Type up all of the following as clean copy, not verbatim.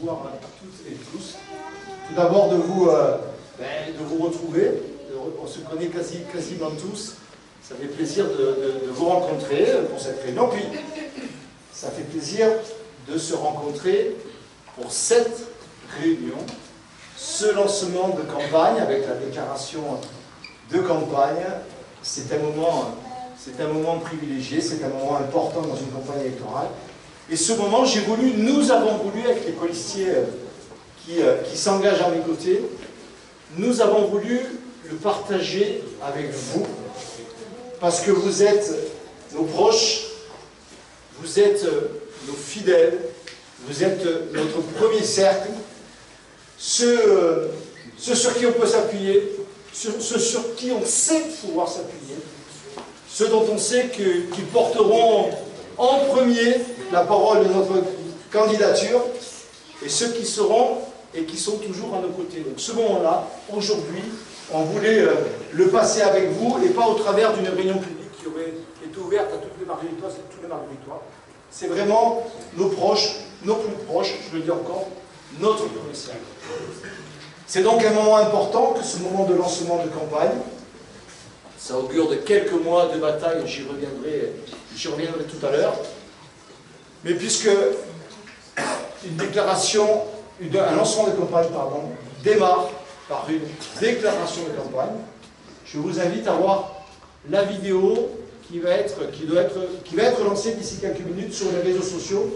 bonsoir à toutes et tous. Tout d'abord de vous retrouver. On se connaît quasiment tous. Ça fait plaisir de vous rencontrer pour cette réunion. Puis, ça fait plaisir de se rencontrer pour cette réunion, ce lancement de campagne avec la déclaration de campagne. C'est un moment privilégié, c'est un moment important dans une campagne électorale. Et ce moment, nous avons voulu, avec les colistiers qui s'engagent à mes côtés, nous avons voulu le partager avec vous, parce que vous êtes nos proches, vous êtes nos fidèles, vous êtes notre premier cercle, ceux sur qui on peut s'appuyer, ceux sur qui on sait pouvoir s'appuyer, ceux dont on sait qu'ils porteront en premier la parole de notre candidature, et ceux qui seront et qui sont toujours à nos côtés. Donc ce moment-là, aujourd'hui, on voulait le passer avec vous, et pas au travers d'une réunion publique qui aurait été ouverte à toutes les Margueritoises et tous les Margueritois. C'est vraiment nos proches, nos plus proches, je le dis encore, notre premier cercle. C'est donc un moment important que ce moment de lancement de campagne. Ça augure de quelques mois de bataille, j'y reviendrai tout à l'heure. Mais puisque un lancement de campagne, démarre par une déclaration de campagne, je vous invite à voir la vidéo qui va être lancée d'ici quelques minutes sur les réseaux sociaux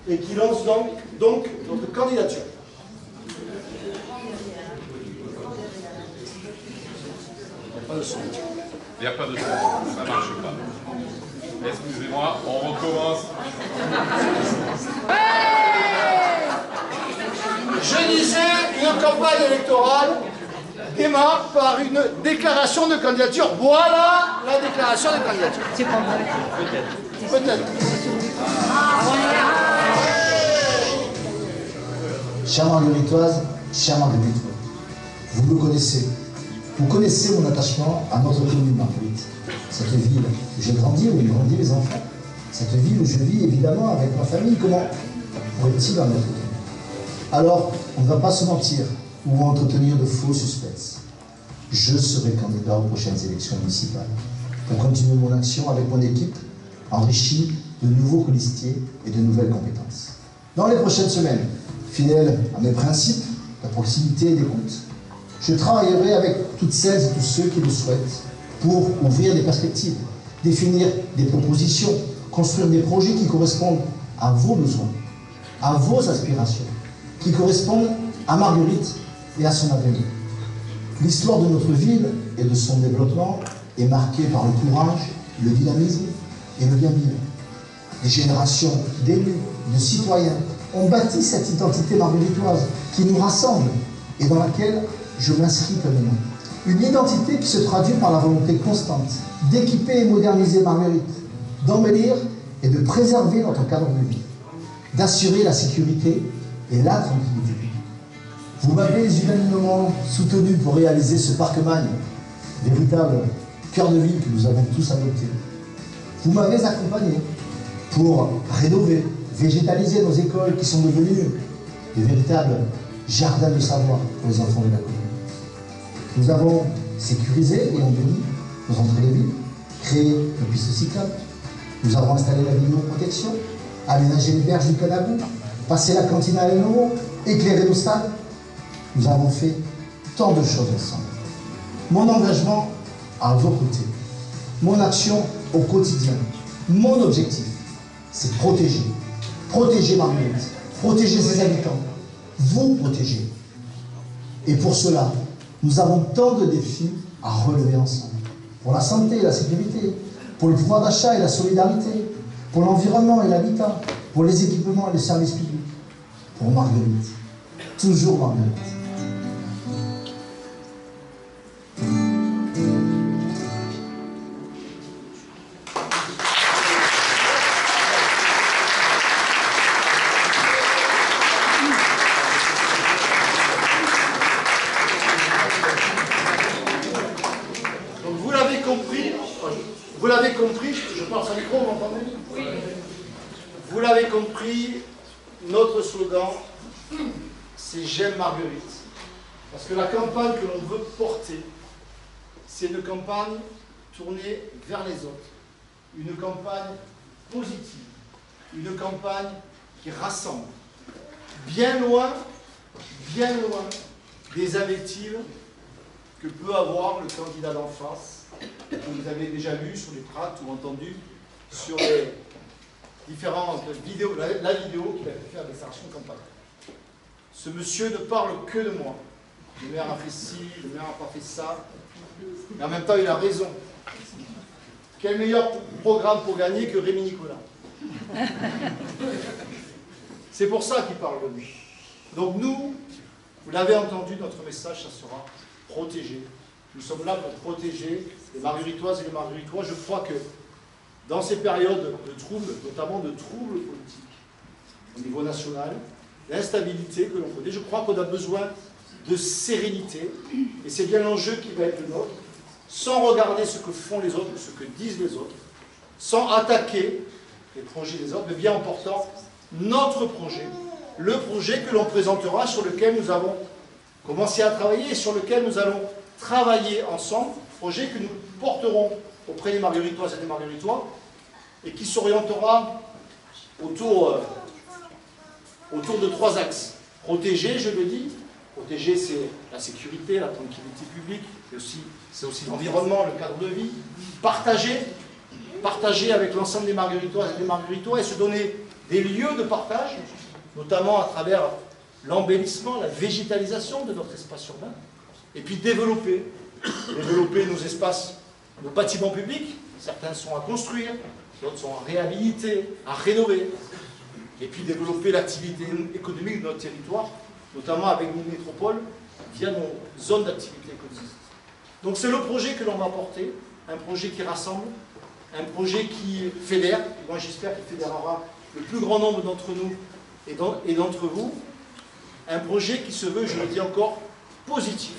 et qui lance donc notre candidature. Il n'y a pas de son. Il n'y a pas de son, ça ne marche pas. Excusez-moi, on recommence. Je disais, une campagne électorale démarre par une déclaration de candidature. Voilà la déclaration de candidature. C'est pas vrai. Peut-être. Chère Margueritoise, chère Margueritois, vous me connaissez. Vous connaissez mon attachement à notre commune Marguerite. Cette ville où j'ai grandi, où ont grandi les enfants. Cette ville où je vis évidemment avec ma famille. Comment pourrait-il en être autrement? Alors, on ne va pas se mentir ou entretenir de faux suspects. Je serai candidat aux prochaines élections municipales pour continuer mon action avec mon équipe, enrichie de nouveaux colistiers et de nouvelles compétences. Dans les prochaines semaines, fidèle à mes principes de proximité et d'écoute, je travaillerai avec toutes celles et tous ceux qui le souhaitent pour ouvrir des perspectives, définir des propositions, construire des projets qui correspondent à vos besoins, à vos aspirations, qui correspondent à Marguerite et à son avenir. L'histoire de notre ville et de son développement est marquée par le courage, le dynamisme et le bien vivre. Des générations d'élus, de citoyens ont bâti cette identité margueritoise qui nous rassemble et dans laquelle je m'inscris pleinement. Une identité qui se traduit par la volonté constante d'équiper et moderniser Marguerite, d'embellir et de préserver notre cadre de vie, d'assurer la sécurité et la tranquillité. Vous m'avez unanimement soutenu pour réaliser ce parc-magne, véritable cœur de ville que nous avons tous adopté. Vous m'avez accompagné pour rénover, végétaliser nos écoles qui sont devenues de véritables jardins de savoir pour les enfants de la commune. Nous avons sécurisé et embelli nos entrées de ville, créé une piste cyclable, nous avons installé la vidéoprotection, aménagé les berges du Canabou, passé la cantine à l'Eno, éclairé nos stades. Nous avons fait tant de choses ensemble. Mon engagement à vos côtés, mon action au quotidien, mon objectif, c'est protéger Marguerite, protéger ses habitants, vous protéger. Et pour cela, nous avons tant de défis à relever ensemble. Pour la santé et la sécurité, pour le pouvoir d'achat et la solidarité, pour l'environnement et l'habitat, pour les équipements et les services publics, pour Marguerite, toujours Marguerite. Vous l'avez compris, je pense à micro, vous m'entendez? Oui. Vous l'avez compris, notre slogan, c'est J'aime Marguerite. Parce que la campagne que l'on veut porter, c'est une campagne tournée vers les autres. Une campagne positive. Une campagne qui rassemble. Bien loin des invectives que peut avoir le candidat d'en face, que vous avez déjà lu sur les tracts ou entendu sur les différentes vidéos, la vidéo qu'il a pu faire à déclaration de campagne. Ce monsieur ne parle que de moi. Le maire a fait ci, le maire n'a pas fait ça. Mais en même temps, il a raison. Quel meilleur programme pour gagner que Rémi Nicolas? C'est pour ça qu'il parle de nous. Donc nous, vous l'avez entendu, notre message, ça sera protéger. Nous sommes là pour protéger les Margueritoises et les Margueritois. Je crois que dans ces périodes de troubles, notamment de troubles politiques, au niveau national, l'instabilité que l'on connaît, je crois qu'on a besoin de sérénité, et c'est bien l'enjeu qui va être le nôtre, sans regarder ce que font les autres, ce que disent les autres, sans attaquer les projets des autres, mais bien en portant notre projet, le projet que l'on présentera, sur lequel nous avons commencé à travailler, et sur lequel nous allons travailler ensemble, projet que nous porterons auprès des Margueritoises et des Margueritois, et qui s'orientera autour de 3 axes. Protéger, je le dis. Protéger, c'est la sécurité, la tranquillité publique, c'est aussi l'environnement, le cadre de vie. Partager avec l'ensemble des Margueritoises et des Margueritois, et se donner des lieux de partage, notamment à travers l'embellissement, la végétalisation de notre espace urbain, et puis développer nos espaces, nos bâtiments publics. Certains sont à construire, d'autres sont à réhabiliter, à rénover, et puis développer l'activité économique de notre territoire, notamment avec nos métropoles, via nos zones d'activité économique. Donc c'est le projet que l'on va porter, un projet qui rassemble, un projet qui fédère. Moi j'espère qu'il fédérera le plus grand nombre d'entre nous et d'entre vous, un projet qui se veut, je le dis encore, positif,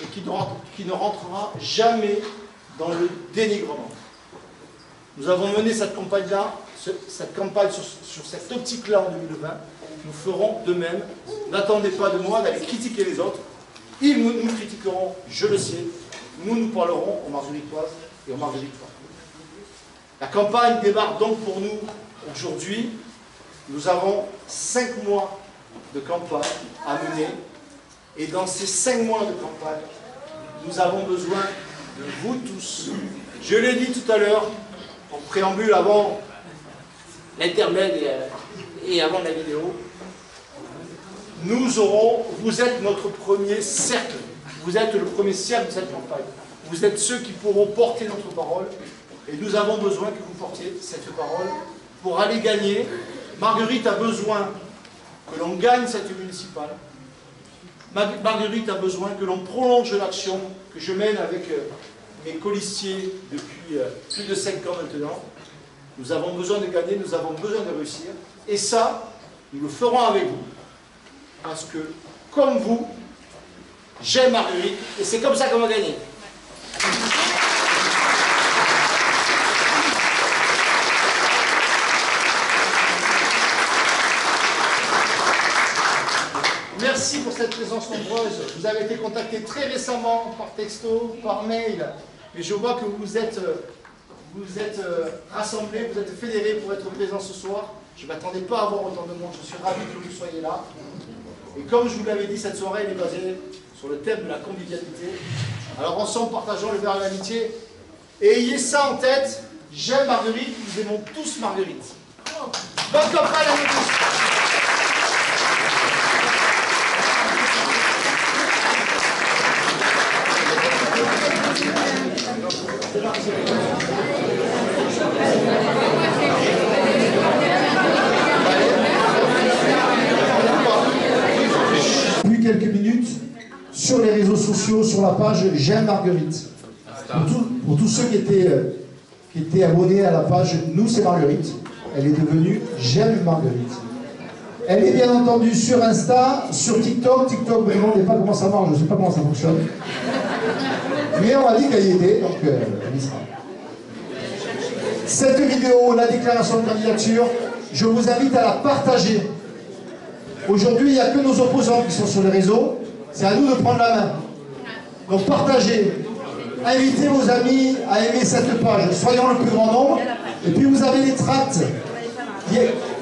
et qui ne rentrera jamais dans le dénigrement. Nous avons mené cette campagne-là, sur cette optique-là en 2020, nous ferons de même. N'attendez pas de moi d'aller critiquer les autres. Ils nous critiqueront, je le sais. Nous parlerons aux Margueritoises et aux Margueritois. La campagne démarre donc pour nous aujourd'hui. Nous avons 5 mois de campagne à mener. Et dans ces 5 mois de campagne, nous avons besoin de vous tous. Je l'ai dit tout à l'heure, en préambule, avant l'intermède et avant la vidéo, vous êtes notre premier cercle. Vous êtes le premier cercle de cette campagne. Vous êtes ceux qui pourront porter notre parole. Et nous avons besoin que vous portiez cette parole pour aller gagner. Marguerite a besoin que l'on gagne cette municipale. Marguerite a besoin que l'on prolonge l'action que je mène avec mes colistiers depuis plus de 5 ans maintenant. Nous avons besoin de gagner, nous avons besoin de réussir. Et ça, nous le ferons avec vous. Parce que, comme vous, j'aime Marguerite, et c'est comme ça qu'on va gagner. Merci pour cette présence nombreuse. Vous avez été contactés très récemment par texto, par mail, et je vois que vous êtes rassemblés, vous êtes fédérés pour être présents ce soir. Je ne m'attendais pas à avoir autant de monde, je suis ravi que vous soyez là. Et comme je vous l'avais dit, cette soirée elle est basée sur le thème de la convivialité. Alors ensemble, partageons le verre de l'amitié. Et ayez ça en tête, j'aime Marguerite, nous aimons tous Marguerite. Bonne campagne à nous tous. Depuis quelques minutes, sur les réseaux sociaux, sur la page J'aime Marguerite. Pour tous ceux qui étaient abonnés à la page Nous c'est Marguerite, elle est devenue J'aime Marguerite. Elle est bien entendu sur Insta, sur TikTok. TikTok, vous ne me demandez pas comment ça marche, je ne sais pas comment ça fonctionne. Mais on a dit qu'elle y était, donc elle y sera. Cette vidéo, la déclaration de candidature, je vous invite à la partager. Aujourd'hui, il n'y a que nos opposants qui sont sur les réseaux. C'est à nous de prendre la main. Donc partagez. Invitez vos amis à aimer cette page. Soyons le plus grand nombre. Et puis vous avez les tracts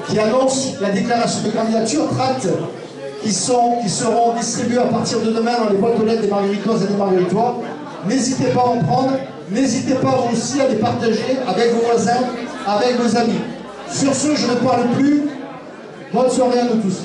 qui annoncent la déclaration de candidature. Tracts qui seront distribués à partir de demain dans les boîtes aux lettres des Margueritoises et des Margueritois. N'hésitez pas à en prendre. N'hésitez pas vous aussi à les partager avec vos voisins, avec vos amis. Sur ce, je ne parle plus. Bonne soirée à nous tous.